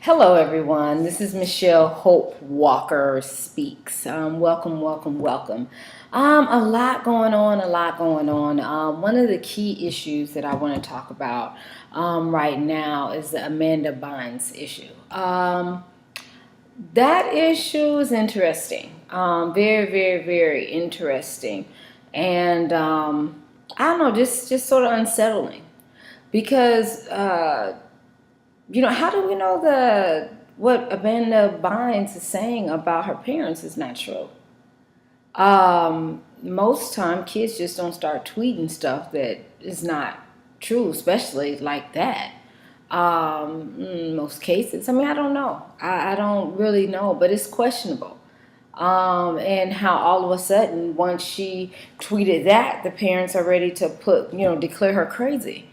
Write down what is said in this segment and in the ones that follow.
Hello, everyone. This is Michelle Hope Walker Speaks. Welcome. A lot going on. One of the key issues that I want to talk about right now is the Amanda Bynes issue. That issue is interesting. Very interesting. And I don't know, just sort of unsettling because how do we know what Amanda Bynes is saying about her parents is not true? Most time, kids just don't start tweeting stuff that is not true, especially like that. In most cases, I mean, I don't know. I don't really know, but it's questionable. And how all of a sudden, once she tweeted that, the parents are ready to declare her crazy.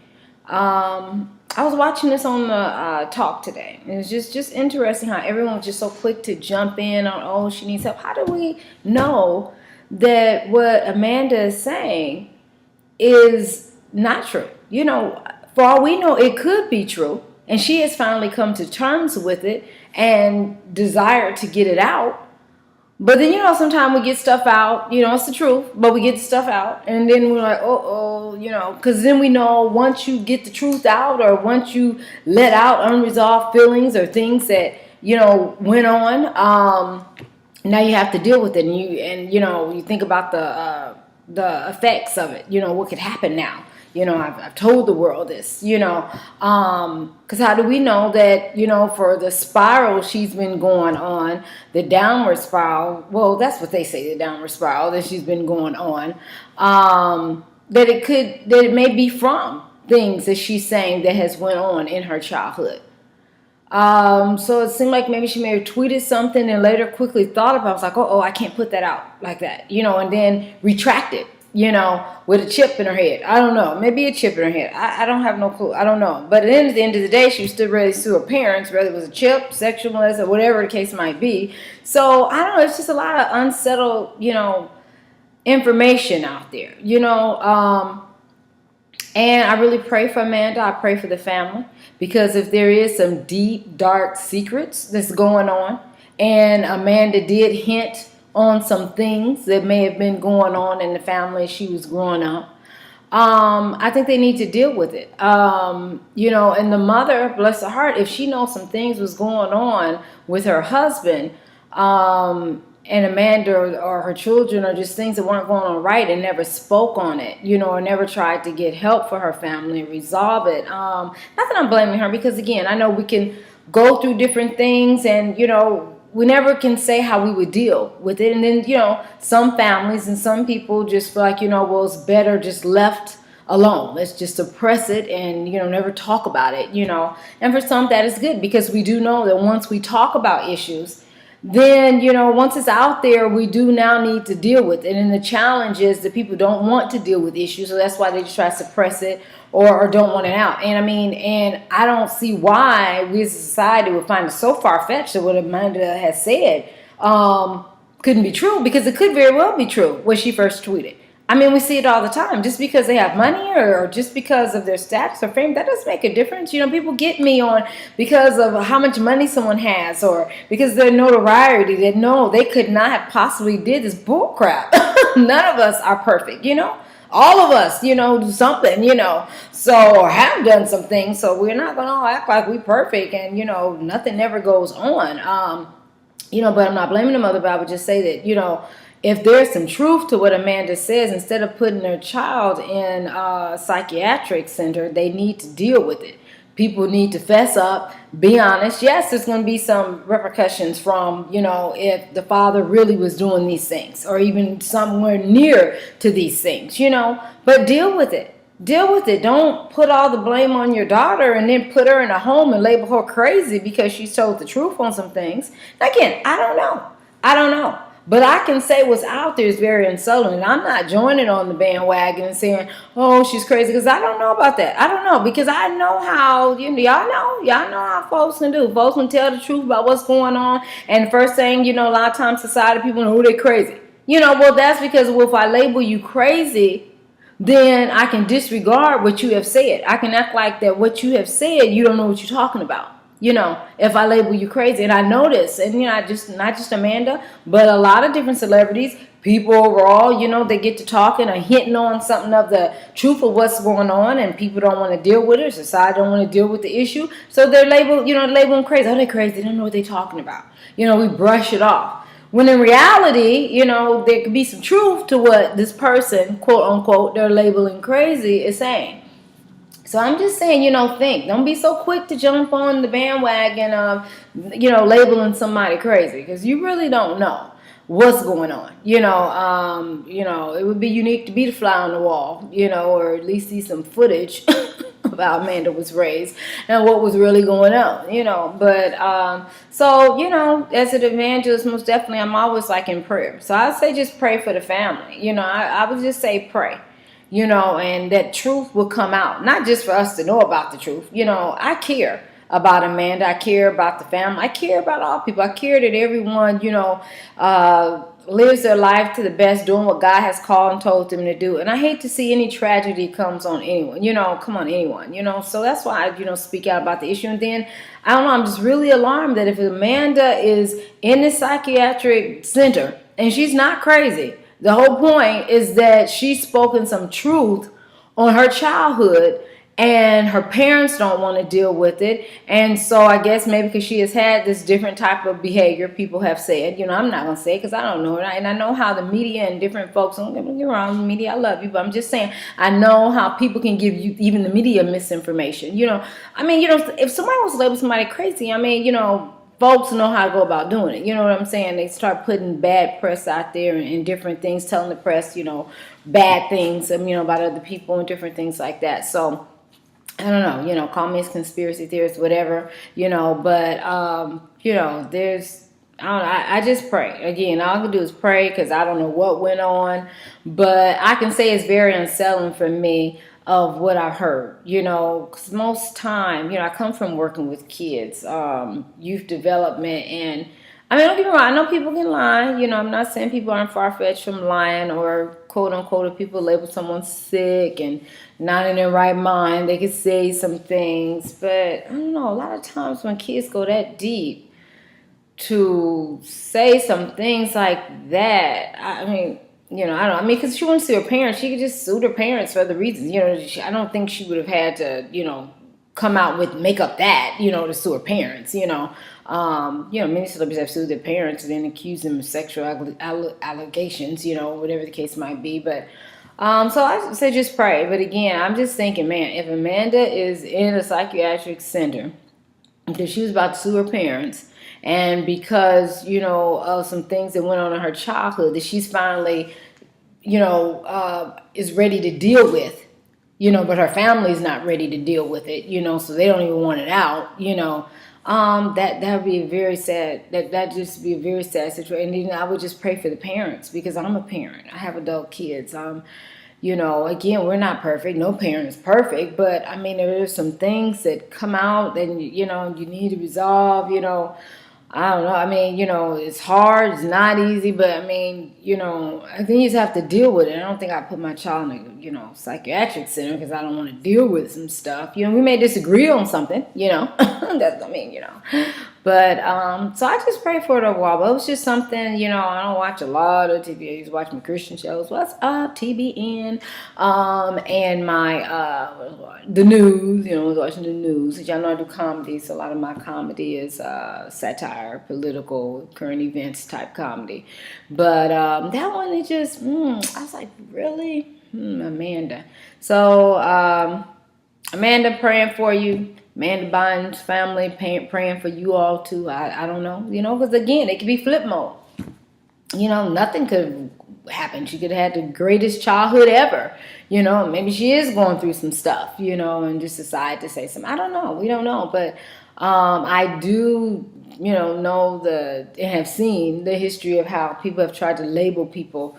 I was watching this on the talk today. And it's just interesting how everyone was just so quick to jump in on, oh, she needs help. How do we know that what Amanda is saying is not true? For all we know, it could be true. And she has finally come to terms with it and desired to get it out. But then, sometimes we get stuff out, it's the truth, but we get stuff out. And then we're like, because then we know once you get the truth out or once you let out unresolved feelings or things that, went on, now you have to deal with it. And you think about the effects of it, what could happen now. I've told the world this, because how do we know that, for the spiral she's been going on, the downward spiral, well, that's what they say, the downward spiral that she's been going on, that it may be from things that she's saying that has went on in her childhood. So it seemed like maybe she may have tweeted something and later quickly thought about it. I was like, I can't put that out like that, and then retracted. With a chip in her head. I don't know. Maybe a chip in her head. I don't have no clue. I don't know. But at the end of the day, she was still ready to sue her parents, whether it was a chip, sexual molestation, whatever the case might be. So, I don't know. It's just a lot of unsettled, information out there, and I really pray for Amanda. I pray for the family. Because if there is some deep, dark secrets that's going on, and Amanda did hint on some things that may have been going on in the family she was growing up. I think they need to deal with it. And the mother, bless her heart, if she knows some things was going on with her husband, and Amanda or her children, or just things that weren't going on right and never spoke on it, or never tried to get help for her family and resolve it. Not that I'm blaming her, because again, I know we can go through different things and, we never can say how we would deal with it. And then, some families and some people just feel like, it's better just left alone. Let's just suppress it and, never talk about it, And for some, that is good, because we do know that once we talk about issues, then, once it's out there, we do now need to deal with it. And the challenge is that people don't want to deal with issues. So that's why they just try to suppress it or don't want it out. And I don't see why we as a society would find it so far-fetched that what Amanda has said couldn't be true, because it could very well be true when she first tweeted. We see it all the time. Just because they have money or just because of their status or fame, that doesn't make a difference. People get me on because of how much money someone has or because of their notoriety, that no, they could not have possibly did this bull crap. None of us are perfect, All of us, do something, so or have done some things. So we're not going to all act like we're perfect and, nothing never goes on. But I'm not blaming the mother, but I would just say that, if there's some truth to what Amanda says, instead of putting their child in a psychiatric center, they need to deal with it. People need to fess up, be honest. Yes, there's going to be some repercussions from, if the father really was doing these things or even somewhere near to these things, but deal with it. Deal with it. Don't put all the blame on your daughter and then put her in a home and label her crazy because she's told the truth on some things. Again, I don't know. But I can say what's out there is very unsettling. I'm not joining on the bandwagon and saying, oh, she's crazy, because I don't know about that. I don't know, because I know how, y'all know how folks can do. Folks can tell the truth about what's going on. And first thing, a lot of times society people know they're crazy. Well, that's because if I label you crazy, then I can disregard what you have said. I can act like that what you have said, you don't know what you're talking about. if I label you crazy. And I notice, and not just Amanda, but a lot of different celebrities, people overall, they get to talking or hitting on something of the truth of what's going on, and people don't want to deal with it. Society don't want to deal with the issue, so they're labeled, label them crazy. Oh, they're crazy. They don't know what they're talking about. We brush it off. When in reality, there could be some truth to what this person, quote unquote, they're labeling crazy is saying. So I'm just saying, think. Don't be so quick to jump on the bandwagon of, labeling somebody crazy, because you really don't know what's going on. It would be unique to be the fly on the wall, or at least see some footage of how Amanda was raised and what was really going on, But, so, as an evangelist, most definitely, I'm always like in prayer. So I say just pray for the family. I would just say pray. And that truth will come out. Not just for us to know about the truth. I care about Amanda. I care about the family. I care about all people. I care that everyone, lives their life to the best, doing what God has called and told them to do. And I hate to see any tragedy comes on anyone, come on anyone, So that's why I, speak out about the issue. And then, I don't know, I'm just really alarmed that if Amanda is in the psychiatric center and she's not crazy, the whole point is that she's spoken some truth on her childhood, and her parents don't want to deal with it. And so I guess maybe because she has had this different type of behavior, people have said, I'm not going to say it because I don't know. And I know how the media and different folks, don't get me wrong, the media, I love you, but I'm just saying, I know how people can give you, even the media, misinformation. If somebody wants to label somebody crazy, folks know how to go about doing it. You know what I'm saying? They start putting bad press out there and different things, telling the press, bad things, about other people and different things like that. So, I don't know, call me a conspiracy theorist, whatever, but, there's, I just pray. Again, all I can do is pray because I don't know what went on, but I can say it's very unsettling for me of what I've heard, because most time, I come from working with kids, youth development, and don't get me wrong, I know people can lie, I'm not saying people aren't far-fetched from lying, or quote-unquote, if people label someone sick and not in their right mind, they could say some things, but I don't know, a lot of times when kids go that deep to say some things like that, because she wouldn't sue her parents. She could just sue her parents for other reasons. I don't think she would have had to, come out with, make up that, to sue her parents, many celebrities have sued their parents and then accused them of sexual allegations, whatever the case might be. But, so I say just pray. But again, I'm just thinking, man, if Amanda is in a psychiatric center because she was about to sue her parents, and because, of some things that went on in her childhood that she's finally, is ready to deal with, but her family's not ready to deal with it, so they don't even want it out, that would be a very sad, that just be a very sad situation. And I would just pray for the parents, because I'm a parent. I have adult kids. Again, we're not perfect. No parent is perfect, but there are some things that come out and, you need to resolve, I don't know. It's hard. It's not easy, but I think you just have to deal with it. I don't think I put my child in a, psychiatric center because I don't want to deal with some stuff. We may disagree on something, that's, but, so I just pray for it a while, but it was just something, I don't watch a lot of TV. I used to watch my Christian shows. What's up? TBN, and my, the news, watching the news. Y'all know I do comedy, so a lot of my comedy is, satire, political, current events type comedy. But, that one, it just, I was like, really? Amanda. So, Amanda, praying for you. Amanda Bynes' family, praying for you all too. I don't know, because again, it could be flip mode. Nothing could happen. She could have had the greatest childhood ever. Maybe she is going through some stuff, and just decide to say something. I don't know. We don't know. But I do, know and have seen the history of how people have tried to label people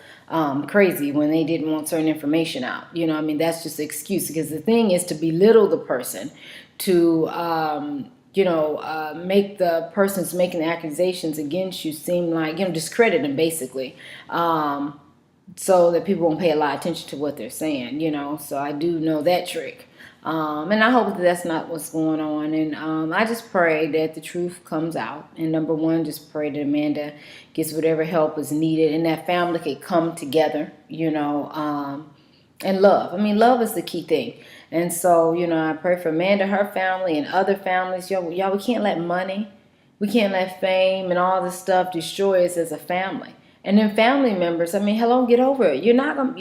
crazy when they didn't want certain information out. That's just an excuse, because the thing is to belittle the person, to make the persons making the accusations against you seem like, discredit them basically, so that people won't pay a lot of attention to what they're saying, so I do know that trick. And I hope that that's not what's going on. And I just pray that the truth comes out. And number one, just pray that Amanda gets whatever help is needed and that family can come together, and love. I mean, love is the key thing. And so, I pray for Amanda, her family, and other families. Y'all, we can't let money, we can't let fame and all this stuff destroy us as a family. And then family members, I mean, hello, get over it.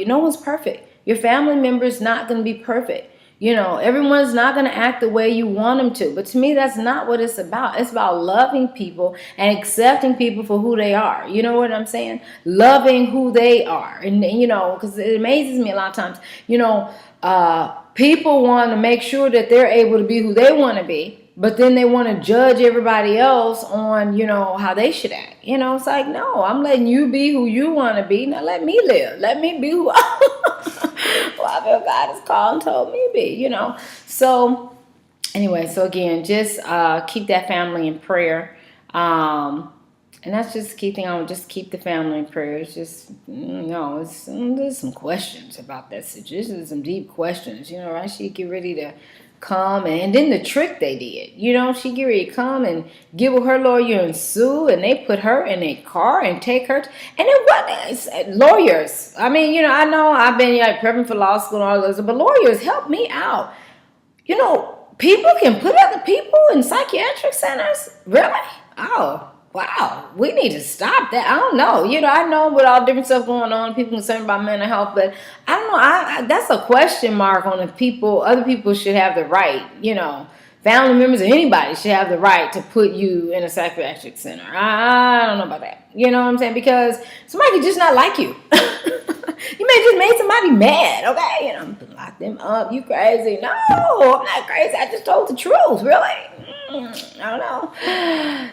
No one's perfect. Your family member's not going to be perfect. Everyone's not going to act the way you want them to. But to me, that's not what it's about. It's about loving people and accepting people for who they are. You know what I'm saying? Loving who they are. And because it amazes me a lot of times, people want to make sure that they're able to be who they want to be. But then they want to judge everybody else on, how they should act. It's like, no, I'm letting you be who you want to be. Now let me live. Let me be who I feel God has called and told me to be, So anyway, so again, just keep that family in prayer. And that's just the key thing. I would just keep the family in prayer. It's just, there's some questions about that situation. There's some deep questions, right? She get ready to come, and then the trick they did, she get ready to come and get with her lawyer and sue, and they put her in a car and take her, and then what? Lawyers. I mean, I know I've been prepping for law school and all those, but lawyers help me out. People can put other people in psychiatric centers. Really? Oh, wow, we need to stop that. I don't know. I know with all different stuff going on, people concerned about mental health, but I don't know. I that's a question mark on if other people should have the right, family members or anybody should have the right to put you in a psychiatric center. I don't know about that. You know what I'm saying? Because somebody could just not like you. You may just made somebody mad, okay? Lock them up. You crazy? No, I'm not crazy. I just told the truth, really. I don't know.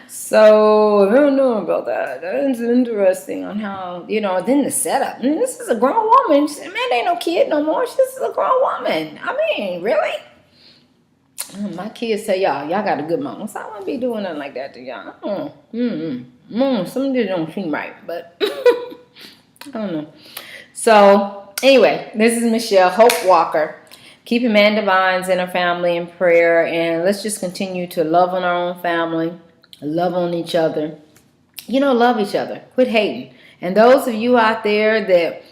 So I don't know about that. That's interesting on how, then the setup. This is a grown woman. She said, man, they ain't no kid no more. This is a grown woman. I mean, really? My kids say, y'all got a good mom. So I wouldn't be doing nothing like that to y'all. Some of this don't seem right, but I don't know. So anyway, this is Michelle Hope Walker. Keep Amanda Bynes and her family in prayer, and let's just continue to love on our own family, love on each other. Love each other. Quit hating. And those of you out there that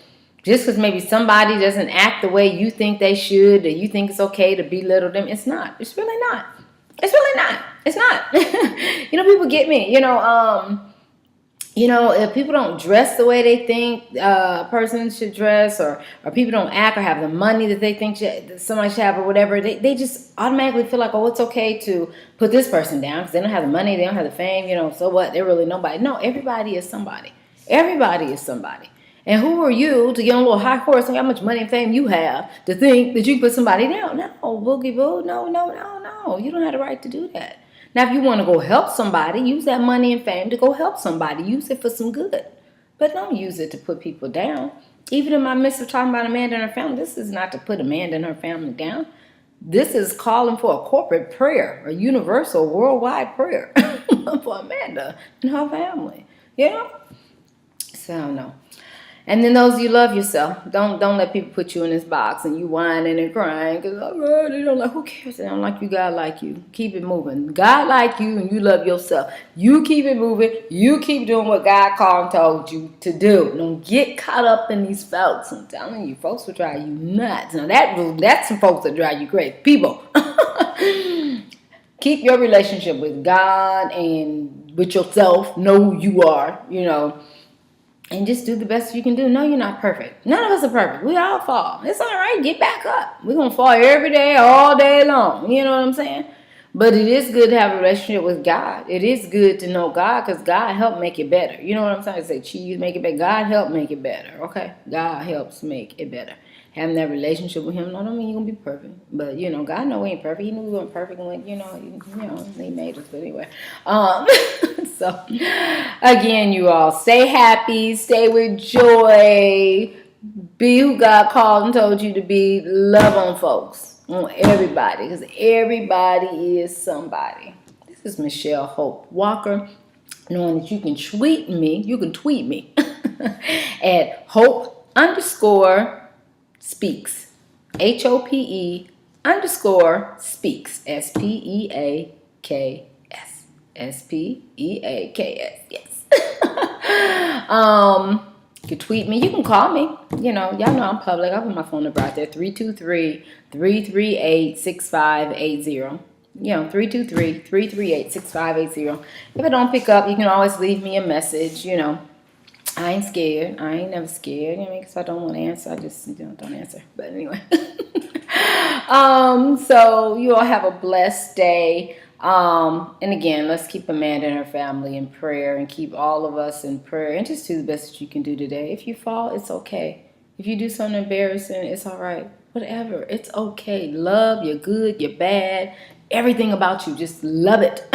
just because maybe somebody doesn't act the way you think they should, that you think it's okay to belittle them, it's not. It's really not. It's really not. It's not. People get me. If people don't dress the way they think a person should dress, or people don't act or have the money that they think somebody should have or whatever, they just automatically feel like, oh, it's okay to put this person down because they don't have the money, they don't have the fame, so what? They're really nobody. No, everybody is somebody. Everybody is somebody. And who are you to get on a little high horse and how much money and fame you have to think that you can put somebody down? No, boogie boo. No. You don't have the right to do that. Now, if you want to go help somebody, use that money and fame to go help somebody. Use it for some good. But don't use it to put people down. Even in my midst of talking about Amanda and her family, this is not to put Amanda and her family down. This is calling for a corporate prayer, a universal worldwide prayer for Amanda and her family. So I don't know. And then those of you love yourself, don't let people put you in this box and you whining and crying because they don't like. Who cares? They don't like you. God like you. Keep it moving. God like you and you love yourself. You keep it moving. You keep doing what God called and told you to do. Don't get caught up in these folks. I'm telling you, folks will drive you nuts. Now that's some folks that drive you crazy. People, keep your relationship with God and with yourself. Know who you are. And just do the best you can do. No, you're not perfect. None of us are perfect. We all fall. It's all right. Get back up. We're going to fall every day, all day long. You know what I'm saying? But it is good to have a relationship with God. It is good to know God because God helped make it better. You know what I'm saying? I say cheese, make it better. God helped make it better. Okay? God helps make it better. Having that relationship with him, no, I don't mean you're going to be perfect. But, God know we ain't perfect. He knew we weren't perfect when, he made us. But anyway. So, again, you all, stay happy. Stay with joy. Be who God called and told you to be. Love on folks. On everybody. Because everybody is somebody. This is Michelle Hope Walker. Knowing that you can tweet me. You can tweet me. At Hope_speaks. HOPE_speaks. underscore speaks. SPEAKS. SPEAKS. Yes. You can tweet me. You can call me. You know, y'all know I'm public. I'll put my phone number out there. 323-338-6580. You know, 323-338-6580. If I don't pick up, you can always leave me a message. You know, I ain't scared. I ain't never scared. You know, because I don't want to answer. I just, you know, don't answer. But anyway. So you all have a blessed day. And again, let's keep Amanda and her family in prayer and keep all of us in prayer and just do the best that you can do today. If you fall, it's okay. If you do something embarrassing, it's all right. Whatever. It's okay. Love, you're good, you're bad. Everything about you, just love it.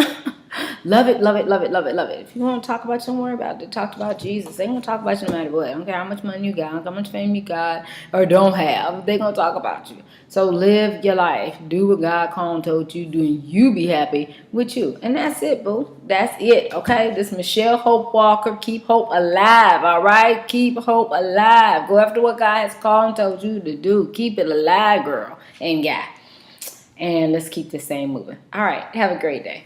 Love it, love it, love it, love it, love it. If you want to talk about you, don't worry about it. Talk about Jesus. They gonna talk about you no matter what. I don't care how much money you got, I don't care how much fame you got or don't have. They gonna talk about you. So live your life. Do what God called and told you to do, and you be happy with you. And that's it, boo. That's it. Okay. This is Michelle Hope Walker. Keep hope alive. All right. Keep hope alive. Go after what God has called and told you to do. Keep it alive, girl and guy. And let's keep this thing moving. All right. Have a great day.